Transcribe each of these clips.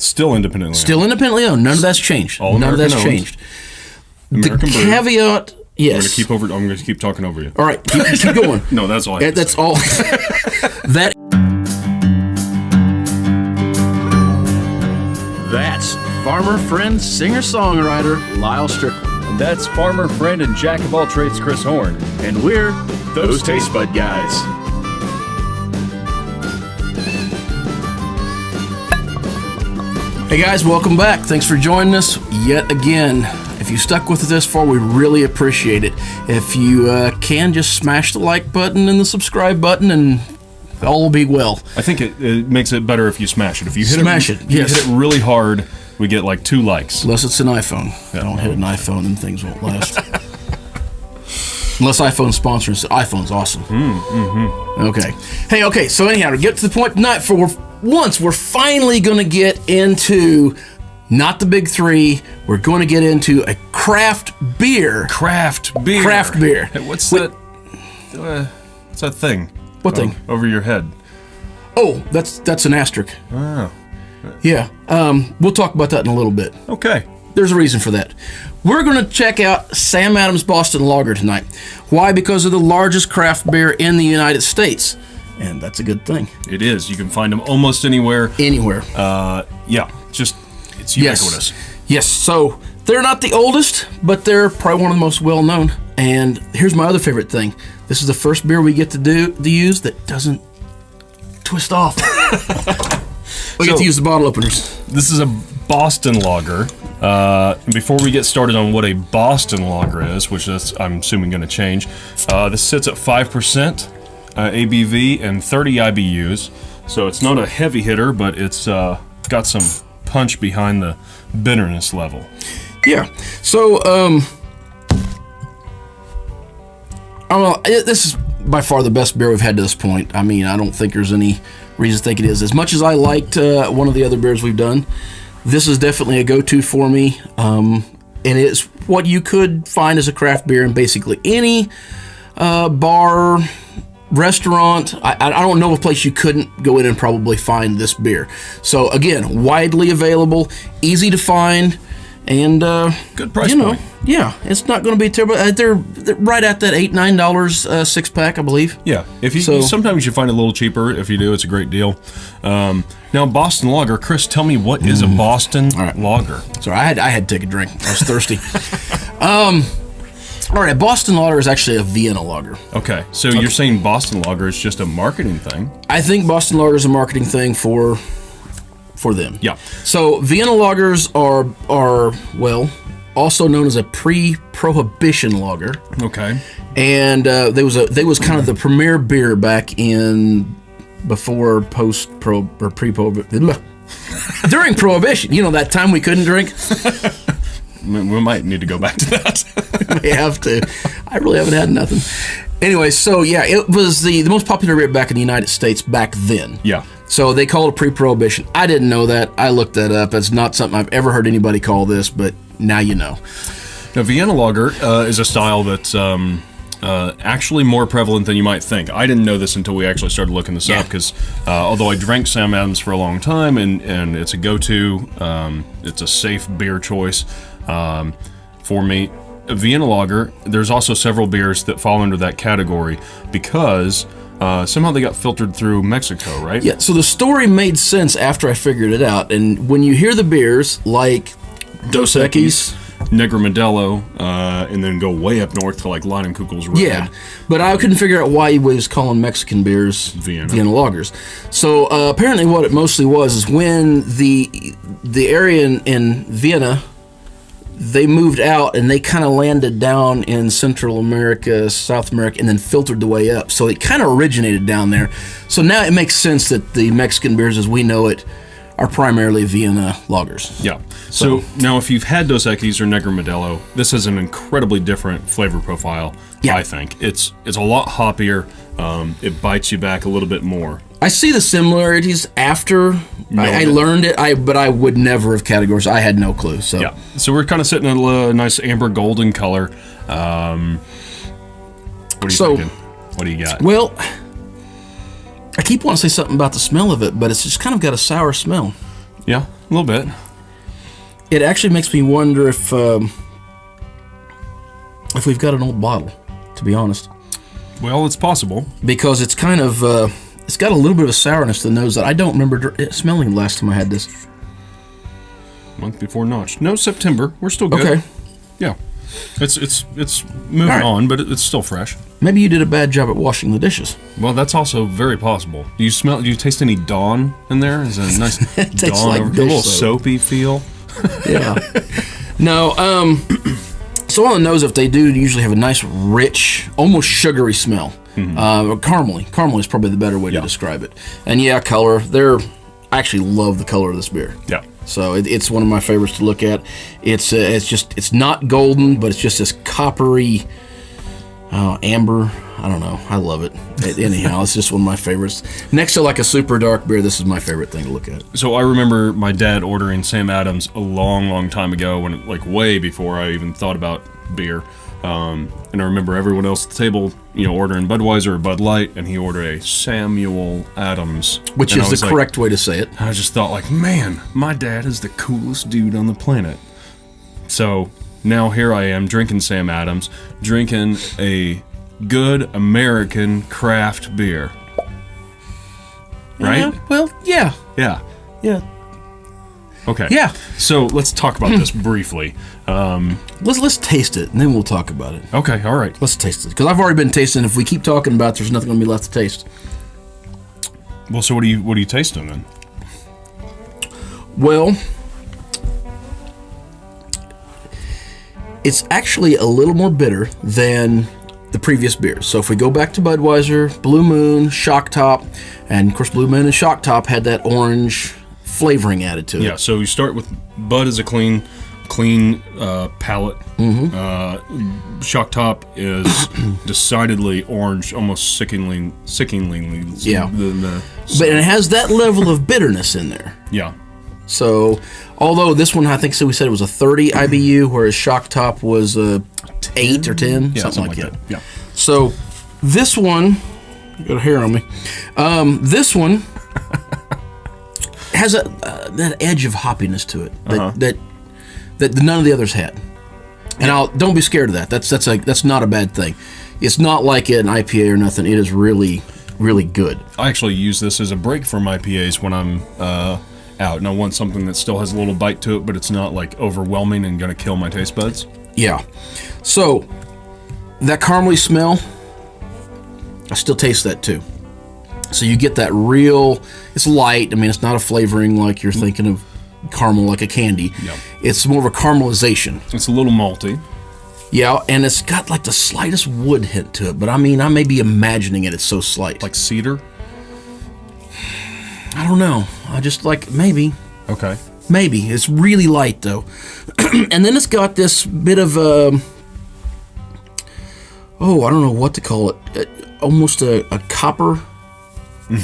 Still independently owned. Still independently owned. None of that's changed. All None of that's American owned. changed. American the brew. caveat, yes. I'm going to keep talking over you. All right, keep going. No, that's all I have to That's say. all. That. That's farmer friend, singer-songwriter Lyal Strickland. And that's farmer friend and jack of all trades Chris Horn. And we're Those Tastebud guys. Hey guys, welcome back. Thanks for joining us yet again. If you stuck with us this far, we really appreciate it. If you can, just smash the like button and the subscribe button, and all will be well. I think it makes it better if you smash it. If you hit Smash it, yes. hit it really hard, we get like 2 likes. Unless it's an iPhone. Don't hit an iPhone, and things won't last. Unless iPhone sponsors. iPhone's awesome. Okay. Hey, okay, so anyhow, to get to the point tonight, we're finally going to get into not the big 3. We're going to get into a craft beer. Craft beer. Craft beer. Hey, what's that thing? What thing? Over your head. Oh, that's an asterisk. Oh. Yeah. We'll talk about that in a little bit. Okay. There's a reason for that. We're going to check out Sam Adams Boston Lager tonight. Why? Because of the largest craft beer in the United States. And that's a good thing. It is. You can find them almost anywhere. Anywhere. It's ubiquitous. Yes. So they're not the oldest, but they're probably one of the most well-known. And here's my other favorite thing. This is the first beer we get to use that doesn't twist off. We get to use the bottle openers. This is a Boston Lager. Before we get started on what a Boston Lager is, which is, I'm assuming, going to change, this sits at 5% ABV and 30 IBUs. So it's not a heavy hitter, but it's got some punch behind the bitterness level. Yeah. So, this is by far the best beer we've had to this point. I mean, I don't think there's any reason to think it is. As much as I liked one of the other beers we've done, this is definitely a go-to for me. And it's what you could find as a craft beer in basically any bar, restaurant. I don't know of a place you couldn't go in and probably find this beer. So again, widely available, easy to find, and good price point. Yeah, it's not going to be terrible. They're right at that $8-9 6-pack, I believe. Yeah, sometimes you find it a little cheaper. If you do, it's a great deal. Now, Boston Lager, Chris, tell me, what is a Boston Lager? Sorry, I had to take a drink. I was thirsty. All right, Boston Lager is actually a Vienna lager. Okay, so you're saying Boston Lager is just a marketing thing? I think Boston Lager is a marketing thing for them. Yeah. So Vienna lagers are also known as a pre-prohibition lager. Okay. And they was kind of the premier beer back in before pre-prohibition. During Prohibition, that time we couldn't drink. We might need to go back to that. We have to. I really haven't had nothing. Anyway, so yeah, it was the most popular beer back in the United States back then. Yeah. So they call it pre-prohibition. I didn't know that. I looked that up. It's not something I've ever heard anybody call this, but now you know. Now, Vienna Lager is a style that's actually more prevalent than you might think. I didn't know this until we actually started looking this up, because although I drank Sam Adams for a long time, and it's a go-to, it's a safe beer choice for me. Vienna Lager, there's also several beers that fall under that category because somehow they got filtered through Mexico, right? Yeah, so the story made sense after I figured it out. And when you hear the beers like Dos Equis, Negra Modelo, and then go way up north to like Leinenkugel's Red. Yeah, but I couldn't figure out why he was calling Mexican beers Vienna lagers. So apparently what it mostly was is when the area in Vienna, they moved out and they kind of landed down in Central America, South America, and then filtered the way up. So it kind of originated down there. So now it makes sense that the Mexican beers as we know it are primarily Vienna lagers. Yeah. So now if you've had Dos Equis or Negra Modelo, this has an incredibly different flavor profile, I think. It's a lot hoppier. It bites you back a little bit more. I see the similarities after I learned it, but I would never have categorized. I had no clue. So yeah, so we're kind of sitting in a nice amber golden color. What are you thinking? What do you got? Well, I keep wanting to say something about the smell of it, but it's just kind of got a sour smell. Yeah, a little bit. It actually makes me wonder if we've got an old bottle, to be honest. Well, it's possible. Because it's kind of, it's got a little bit of a sourness to the nose that I don't remember smelling the last time I had this. Month before notch. No, September. We're still good. Okay. Yeah. It's moving on, but it's still fresh. Maybe you did a bad job at washing the dishes. Well, that's also very possible. Do you taste any Dawn in there? Is it a nice Dawn like a dish little soap. soapy feel? Yeah. No, so on the nose, if they do usually have a nice, rich, almost sugary smell. Or caramely. Caramely is probably the better way to describe it. And yeah, color. I actually love the color of this beer. Yeah. So it's one of my favorites to look at. It's not golden, but it's just this coppery, amber. I don't know. I love it. Anyhow, it's just one of my favorites. Next to like a super dark beer, this is my favorite thing to look at. So I remember my dad ordering Sam Adams a long, long time ago, when like way before I even thought about beer. And I remember everyone else at the table, ordering Budweiser or Bud Light, and he ordered a Samuel Adams, Which is the correct way to say it. I just thought, like, man, my dad is the coolest dude on the planet. So now here I am drinking Sam Adams, drinking a good American craft beer. Right? Yeah, well, yeah. Yeah. Yeah. Okay. Yeah. So let's talk about this briefly. Let's taste it, and then we'll talk about it. Okay, all right. Let's taste it. Because I've already been tasting. If we keep talking about it, there's nothing going to be left to taste. Well, so what are you tasting then? Well, it's actually a little more bitter than the previous beers. So if we go back to Budweiser, Blue Moon, Shock Top, and of course Blue Moon and Shock Top had that orange flavoring added to it. Yeah, so you start with Bud as a clean palate. Shock Top is decidedly orange, almost sickeningly. Yeah. But it has that level of bitterness in there. Yeah. So, although this one, I think we said it was a 30 IBU, whereas Shock Top was a 8 or 10, Yeah, something like that. Yeah. So, this one, got a hair on me. This one has that edge of hoppiness to it that none of the others had. And don't be scared of that. That's not a bad thing. It's not like an IPA or nothing. It is really, really good. I actually use this as a break from IPAs when I'm out, and I want something that still has a little bite to it, but it's not like overwhelming and going to kill my taste buds. Yeah. So, that caramely smell, I still taste that too. So you get that real, it's light. I mean, it's not a flavoring like you're thinking of caramel like a candy. Yep. It's more of a caramelization. It's a little malty. Yeah, and it's got like the slightest wood hint to it, but I mean, I may be imagining it. It's so slight. Like cedar? I don't know. I just maybe. Okay. Maybe. It's really light though. And then it's got this bit of I don't know what to call it. Almost a copper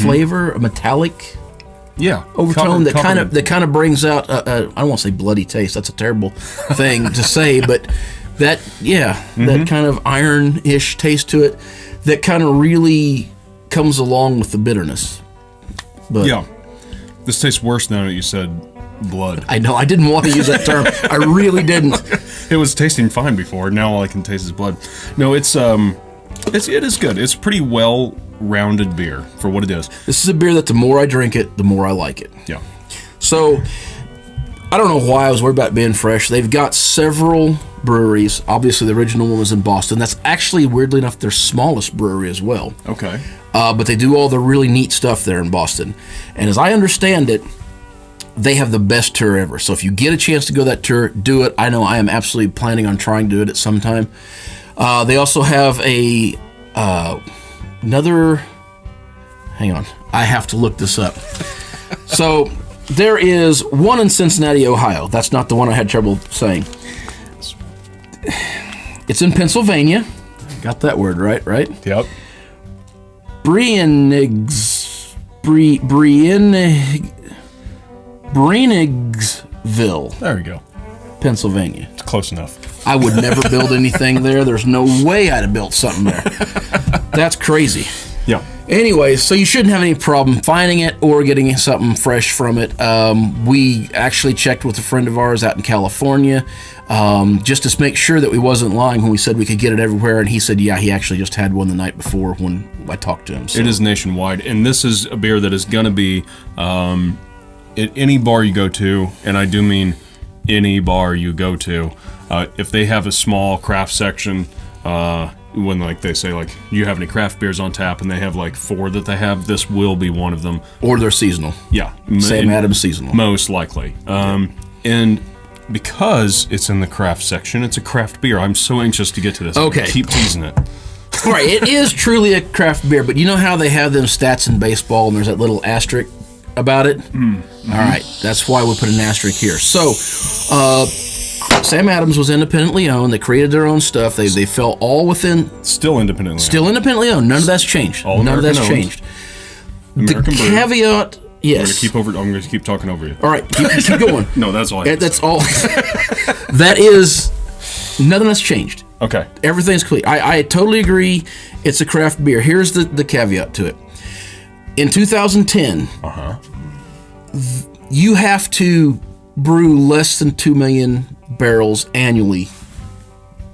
flavor, a metallic overtone that kind of brings out I don't want to say bloody taste. That's a terrible thing to say, but that kind of iron-ish taste to it that kind of really comes along with the bitterness. But yeah, this tastes worse now that you said blood. I know I didn't want to use that term. I really didn't. It was tasting fine before. Now all I can taste is blood. No, it is good. It's pretty well-rounded beer for what it is. This is a beer that the more I drink it, the more I like it. Yeah. So, I don't know why I was worried about being fresh. They've got several breweries. Obviously, the original one was in Boston. That's actually, weirdly enough, their smallest brewery as well. Okay. But they do all the really neat stuff there in Boston. And as I understand it, they have the best tour ever. So if you get a chance to go that tour, do it. I know I am absolutely planning on trying to do it at some time. They also have another... Hang on. I have to look this up. So there is one in Cincinnati, Ohio. That's not the one I had trouble saying. It's in Pennsylvania. Got that word right? Yep. Breenigsville. There we go. Pennsylvania. It's close enough. I would never build anything there. There's no way I'd have built something there. That's crazy. Yeah. Anyway, so you shouldn't have any problem finding it or getting something fresh from it. We actually checked with a friend of ours out in California just to make sure that we wasn't lying when we said we could get it everywhere. And he said, yeah, he actually just had one the night before when I talked to him. So. It is nationwide. And this is a beer that is going to be at any bar you go to, and I do mean any bar you go to. If they have a small craft section, when like they say like, you have any craft beers on tap, and they have like 4 that they have, this will be one of them. Or they're seasonal. Yeah. Sam Adams seasonal. Most likely. And because it's in the craft section, it's a craft beer. I'm so anxious to get to this. Okay. Keep teasing it. All right, it is truly a craft beer, but you know how they have them stats in baseball and there's that little asterisk about it? Mm-hmm. All right, that's why we put an asterisk here. So, Sam Adams was independently owned. They created their own stuff. They fell all within... Still independently owned. None of that's changed. All None of that's owned. changed. American the brew. Caveat... Yes. I'm going to keep talking over you. All right, keep going. No, that's all I have to That's say. all. That is... Nothing has changed. Okay. Everything's clean. I totally agree. It's a craft beer. Here's the caveat to it. In 2010, you have to brew less than 2 million barrels annually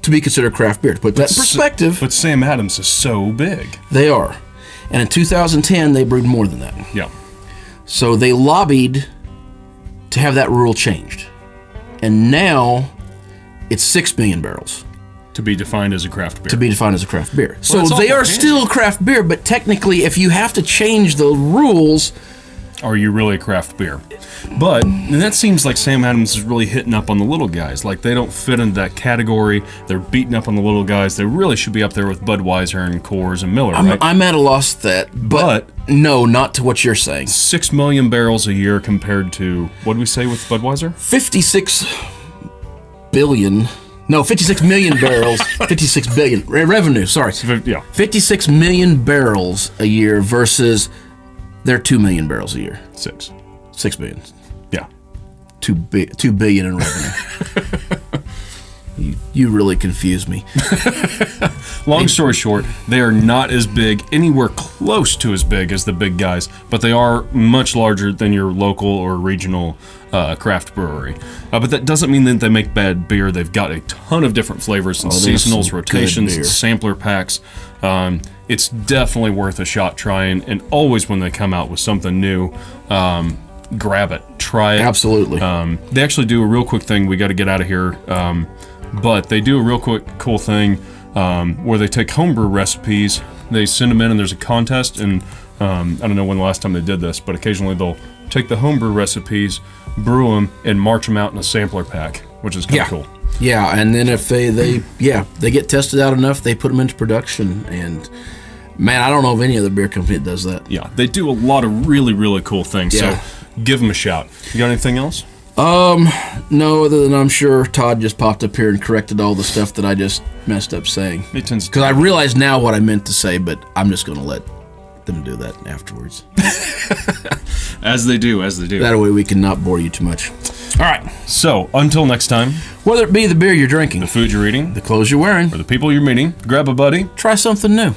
to be considered craft beer. To put that in perspective, But Sam Adams is so big. they are. And in 2010, they brewed more than that. Yeah. So they lobbied to have that rule changed. And now it's 6 million barrels. To be defined as a craft beer. To be defined as a craft beer. So that's they awful are handy. still craft beer, but technically, if you have to change the rules, Are you really a craft beer? But, and that seems like Sam Adams is really hitting up on the little guys. Like, they don't fit into that category. They're beating up on the little guys. They really should be up there with Budweiser and Coors and Miller, right? I'm at a loss to that. But no, not to what you're saying. 6 million barrels a year compared to, what did we say with Budweiser? 56 billion. No, 56 million barrels. 56 billion. Revenue, sorry. Yeah. 56 million barrels a year versus their 2 million barrels a year. 6. 6 billion. Yeah. 2 billion in revenue. You really confuse me. Long story short, they are not as big, anywhere close to as big as the big guys, but they are much larger than your local or regional craft brewery. But that doesn't mean that they make bad beer. They've got a ton of different flavors and there's seasonals, some rotations, good beer. and sampler packs. It's definitely worth a shot trying, and always when they come out with something new, grab it, try it. Absolutely. They actually do a real quick thing. We got to get out of here. But they do a real quick, cool thing where they take homebrew recipes, they send them in, and there's a contest. And I don't know when the last time they did this, but occasionally they'll take the homebrew recipes, brew them, and march them out in a sampler pack, which is kind of cool. Yeah, and then if they get tested out enough, they put them into production. And man, I don't know of any other beer company that does that. Yeah, they do a lot of really, really cool things. Yeah. So give them a shout. You got anything else? No, other than I'm sure Todd just popped up here and corrected all the stuff that I just messed up saying. It tends to. Because I realize now what I meant to say, but I'm just going to let them do that afterwards. As they do. That way we can not bore you too much. All right. So, until next time, Whether it be the beer you're drinking, the food you're eating, the clothes you're wearing, or the people you're meeting, grab a buddy. try something new.